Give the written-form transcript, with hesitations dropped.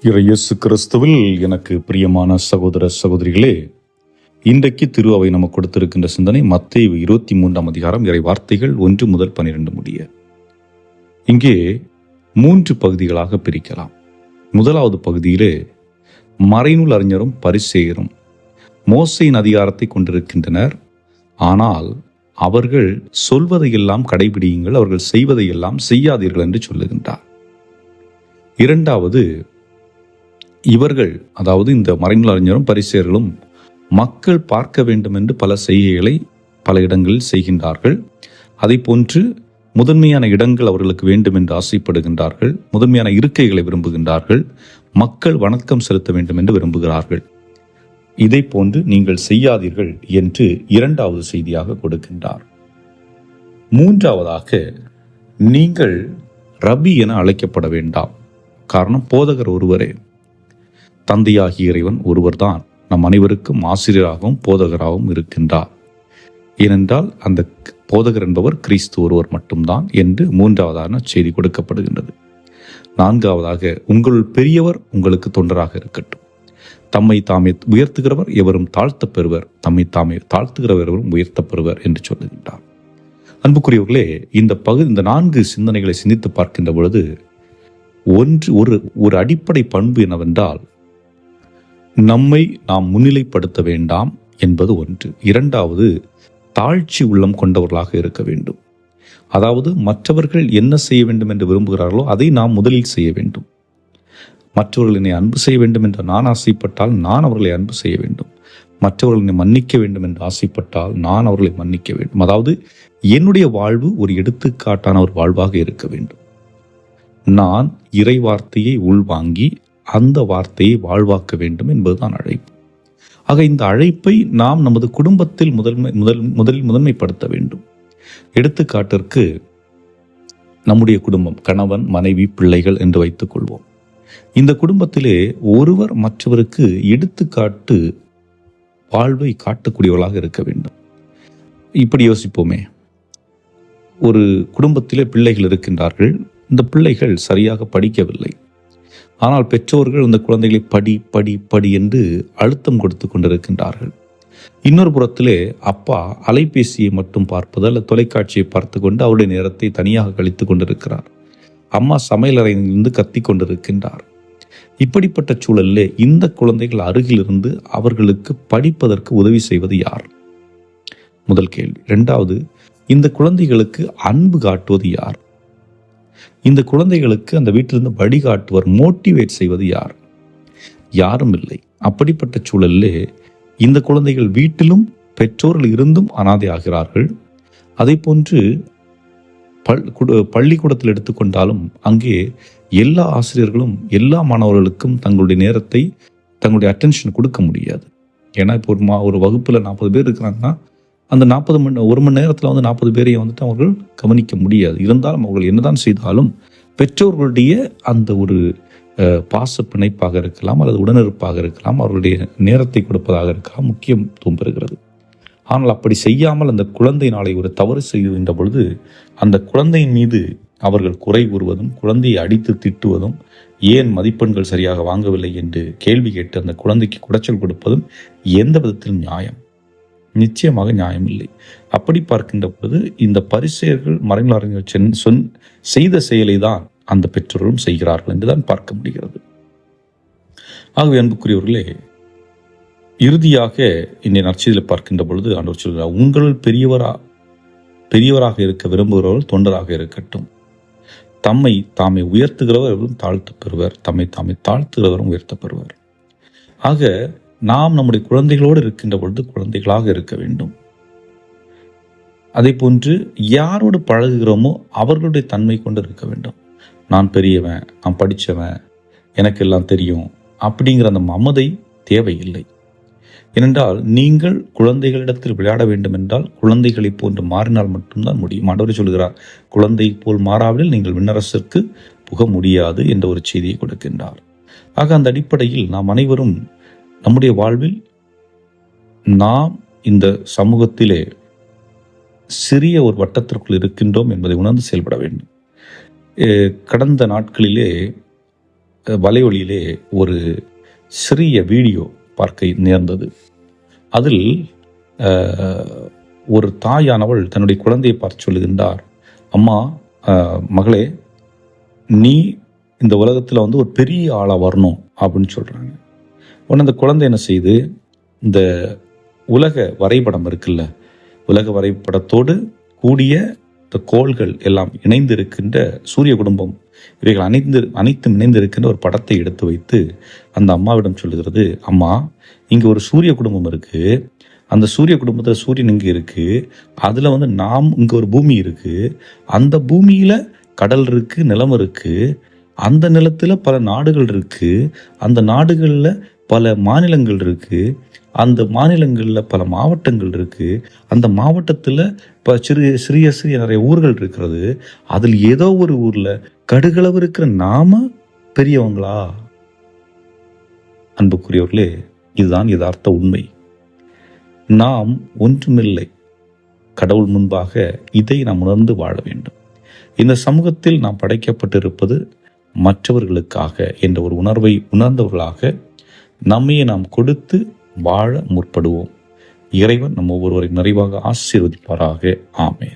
இயேசு கிறிஸ்துவில் எனக்கு பிரியமான சகோதர சகோதரிகளே, இன்றைக்கு திரு அவை நமக்கு கொடுத்திருக்கின்ற சிந்தனை மத்தேயு 23 அதிகாரம் இறை வார்த்தைகள் 1 முதல் 12 முடிய. இங்கே 3 பகுதிகளாக பிரிக்கலாம். முதலாவது பகுதியிலே மறைநூல் அறிஞரும் பரிசேயரும் மோசேயின் அதிகாரத்தை கொண்டிருக்கின்றனர். ஆனால் அவர்கள் சொல்வதையெல்லாம் கடைபிடியுங்கள், அவர்கள் செய்வதையெல்லாம் செய்யாதீர்கள் என்று சொல்லுகின்றார். இரண்டாவது, இவர்கள், அதாவது இந்த மறைநூல் அறிஞரும் பரிசேயர்களும் மக்கள் பார்க்க வேண்டும் என்று பல செய்கைகளை பல இடங்களில் செய்கின்றார்கள். அதை போன்று முதன்மையான இடங்கள் அவர்களுக்கு வேண்டும் என்று ஆசைப்படுகின்றார்கள், முதன்மையான இருக்கைகளை விரும்புகின்றார்கள், மக்கள் வணக்கம் செலுத்த வேண்டும் என்று விரும்புகிறார்கள். இதை போன்று நீங்கள் செய்யாதீர்கள் என்று இரண்டாவது செய்தியாக கொடுக்கின்றார். மூன்றாவதாக, நீங்கள் ரபி என அழைக்கப்பட வேண்டாம். காரணம், போதகர் ஒருவரே. தந்தையாகிய இறைவன் ஒருவர்தான் நம் அனைவருக்கும் ஆசிரியராகவும் போதகராகவும் இருக்கின்றார். ஏனென்றால் அந்த போதகர் என்பவர் கிறிஸ்து ஒருவர் மட்டும்தான் என்று மூன்றாவதான செய்தி கொடுக்கப்படுகின்றது. நான்காவதாக, உங்களுள் பெரியவர் உங்களுக்கு தொண்டராக இருக்கட்டும். தம்மை தாமே உயர்த்துகிறவர் எவரும் தாழ்த்த பெறுவர், தம்மை தாமே தாழ்த்துகிறவர் எவரும் உயர்த்த பெறுவர் என்று சொல்லுகின்றார். அன்புக்குரியவர்களே, இந்த 4 சிந்தனைகளை சிந்தித்து பார்க்கின்ற பொழுது ஒரு அடிப்படை பண்பு என்னவென்றால், நம்மை நாம் முன்னிலைப்படுத்த வேண்டாம் என்பது ஒன்று. இரண்டாவது, தாழ்ச்சி உள்ளம் கொண்டவர்களாக இருக்க வேண்டும். அதாவது மற்றவர்கள் என்ன செய்ய வேண்டும் என்று விரும்புகிறார்களோ அதை நாம் முதலில் செய்ய வேண்டும். மற்றவர்கள் என்னை அன்பு செய்ய வேண்டும் என்று நான் ஆசைப்பட்டால் நான் அவர்களை அன்பு செய்ய வேண்டும். மற்றவர்கள் என்னை மன்னிக்க வேண்டும் என்று ஆசைப்பட்டால் நான் அவர்களை மன்னிக்க வேண்டும். அதாவது என்னுடைய வாழ்வு ஒரு எடுத்துக்காட்டான ஒரு வாழ்வாக இருக்க வேண்டும். நான் இறை வார்த்தையை உள்வாங்கி அந்த வார்த்தையை வாழ்வாக்க வேண்டும் என்பதுதான் அழைப்பு. ஆக இந்த அழைப்பை நாம் நமது குடும்பத்தில் முதலில் முதன்மைப்படுத்த வேண்டும். எடுத்துக்காட்டிற்கு, நம்முடைய குடும்பம், கணவன் மனைவி பிள்ளைகள் என்று வைத்துக் கொள்வோம். இந்த குடும்பத்திலே ஒருவர் மற்றவருக்கு எடுத்துக்காட்டு வாழ்வை காட்டக்கூடியவர்களாக இருக்க வேண்டும். இப்படி யோசிப்போமே, ஒரு குடும்பத்திலே பிள்ளைகள் இருக்கின்றார்கள். இந்த பிள்ளைகள் சரியாக படிக்கவில்லை. ஆனால் பெற்றோர்கள் இந்த குழந்தைகளை படி படி படி என்று அழுத்தம் கொடுத்து கொண்டிருக்கின்றார்கள். இன்னொரு புறத்திலே அப்பா அலைபேசியை மட்டும் பார்ப்பது அல்லது தொலைக்காட்சியை பார்த்து கொண்டு அவருடைய நேரத்தை தனியாக கழித்து கொண்டிருக்கிறார். அம்மா சமையலறையிலிருந்து கத்தி கொண்டிருக்கின்றார். இப்படிப்பட்ட சூழலிலே இந்த குழந்தைகள் அருகிலிருந்து அவர்களுக்கு படிப்பதற்கு உதவி செய்வது யார்? முதல் கேள்வி. இரண்டாவது, இந்த குழந்தைகளுக்கு அன்பு காட்டுவது யார்? இந்த குழந்தைகளுக்கு அந்த வீட்டிலிருந்து வழிகாட்டுவர், மோட்டிவேட் செய்வது யார்? யாரும் இல்லை. அப்படிப்பட்ட சூழலிலே இந்த குழந்தைகள் வீட்டிலும் பெற்றோர்கள் இருந்தும் அனாதை ஆகிறார்கள். அதே போன்று பள்ளிக்கூடத்தில் எடுத்துக்கொண்டாலும் அங்கே எல்லா ஆசிரியர்களும் எல்லா மாணவர்களுக்கும் தங்களுடைய நேரத்தை, தங்களுடைய அட்டென்ஷன் கொடுக்க முடியாது. ஏன்னா இப்போ ஒரு வகுப்பில் 40 பேர் இருக்கிறாங்கன்னா அந்த 1 மணி நேரத்தில் 40 பேரையும் அவர்கள் கவனிக்க முடியாது. இருந்தாலும் அவர்கள் என்னதான் செய்தாலும் பெற்றோர்களுடைய அந்த ஒரு பாச பிணைப்பாக இருக்கலாம் அல்லது உடனிருப்பாக இருக்கலாம், அவர்களுடைய நேரத்தை கொடுப்பதாக இருக்கலாம், முக்கியத்துவம் பெறுகிறது. ஆனால் அப்படி செய்யாமல் அந்த குழந்தை நாளை ஒரு தவறு செய்கின்ற பொழுது அந்த குழந்தையின் மீது அவர்கள் குறை கூறுவதும், குழந்தையை அடித்து திட்டுவதும், ஏன் மதிப்பெண்கள் சரியாக வாங்கவில்லை என்று கேள்வி கேட்டு அந்த குழந்தைக்கு குடைச்சல் கொடுப்பதும் எந்த விதத்தில் நியாயம்? நிச்சயமாக நியாயம் இல்லை. அப்படி பார்க்கின்ற பொழுது இந்த பரிசேயர்கள் மறைநூல் அறிஞர்கள் செய்த செயலை தான் அந்த பெற்றோர்களும் செய்கிறார்கள் என்றுதான் பார்க்க முடிகிறது. ஆகவே அன்புக்குரியவர்களே, இறுதியாக இந்த நற்செய்தியில் பார்க்கின்ற பொழுது ஆண்டவர் சொல்கிறார், உங்களுள் பெரியவராக இருக்க விரும்புகிறவர்கள் தொண்டராக இருக்கட்டும். தம்மை தாமே உயர்த்துகிறவரும் தாழ்த்து பெறுவர், தம்மை தாமே தாழ்த்துகிறவரும் உயர்த்த பெறுவர். ஆக நாம் நம்முடைய குழந்தைகளோடு இருக்கின்ற பொழுது குழந்தைகளாக இருக்க வேண்டும். அதே போன்று யாரோடு பழகுகிறோமோ அவர்களுடைய தன்மை கொண்டு இருக்க வேண்டும். நான் பெரியவன், நான் படித்தவன், எனக்கு எல்லாம் தெரியும் அப்படிங்கிற அந்த மமதை தேவையில்லை. ஏனென்றால் நீங்கள் குழந்தைகளிடத்தில் விளையாட வேண்டும் என்றால் குழந்தைகளை போன்று மாறினால் மட்டும்தான் முடியும். ஆண்டவர் சொல்கிறார், குழந்தை போல் மாறாவிடில் நீங்கள் விண்ணரசிற்கு புக முடியாது என்ற ஒரு செய்தியை கொடுக்கின்றார். ஆக அந்த அடிப்படையில் நாம் அனைவரும் நம்முடைய வாழ்வில் நாம் இந்த சமூகத்திலே சிறிய ஒரு வட்டத்திற்குள் இருக்கின்றோம் என்பதை உணர்ந்து செயல்பட வேண்டும். கடந்த நாட்களிலே வலையொலியிலே ஒரு சிறிய வீடியோ பார்க்க நேர்ந்தது. அதில் ஒரு தாயானவள் தன்னுடைய குழந்தையை பார்த்து சொல்லுகின்றார், அம்மா, மகளே, நீ இந்த உலகத்தில் ஒரு பெரிய ஆளாக வரணும் அப்படின்னு சொல்கிறாங்க. உடனே அந்த குழந்தை என்ன செய்யுது, இந்த உலக வரைபடம் இருக்குல்ல, உலக வரைபடத்தோடு கூடிய இந்த கோள்கள் எல்லாம் இணைந்து இருக்கின்ற சூரிய குடும்பம், இவைகள் அனைத்தும் இணைந்து இருக்கின்ற ஒரு படத்தை எடுத்து வைத்து அந்த அம்மாவிடம் சொல்லுகிறது, அம்மா, இங்கே ஒரு சூரிய குடும்பம் இருக்குது, அந்த சூரிய குடும்பத்தில் சூரியன் இங்கே இருக்குது, அதில் நாம் இங்கே ஒரு பூமி இருக்குது, அந்த பூமியில் கடல் இருக்குது, நிலம் இருக்குது, அந்த நிலத்தில் பல நாடுகள் இருக்குது, அந்த நாடுகளில் பல மாநிலங்கள் இருக்குது, அந்த மாநிலங்களில் பல மாவட்டங்கள் இருக்குது, அந்த மாவட்டத்தில் இப்போ சிறிய நிறைய ஊர்கள் இருக்கிறது, அதில் ஏதோ ஒரு ஊரில் கடுகளவு இருக்கிற நாம பெரியவங்களா? அன்புக்குரியவர்களே, இதுதான் யதார்த்த உண்மை. நாம் ஒன்றுமில்லை, கடவுள் முன்பாக இதை நாம் உணர்ந்து வாழ வேண்டும். இந்த சமூகத்தில் நாம் படைக்கப்பட்டிருப்பது மற்றவர்களுக்காக என்ற ஒரு உணர்வை உணர்ந்தவர்களாக நம்மையே நாம் கொடுத்து வாழ முற்படுவோம். இறைவன் நம் ஒவ்வொருவரை நிறைவாக ஆசீர்வதிப்பாராக. ஆமென்.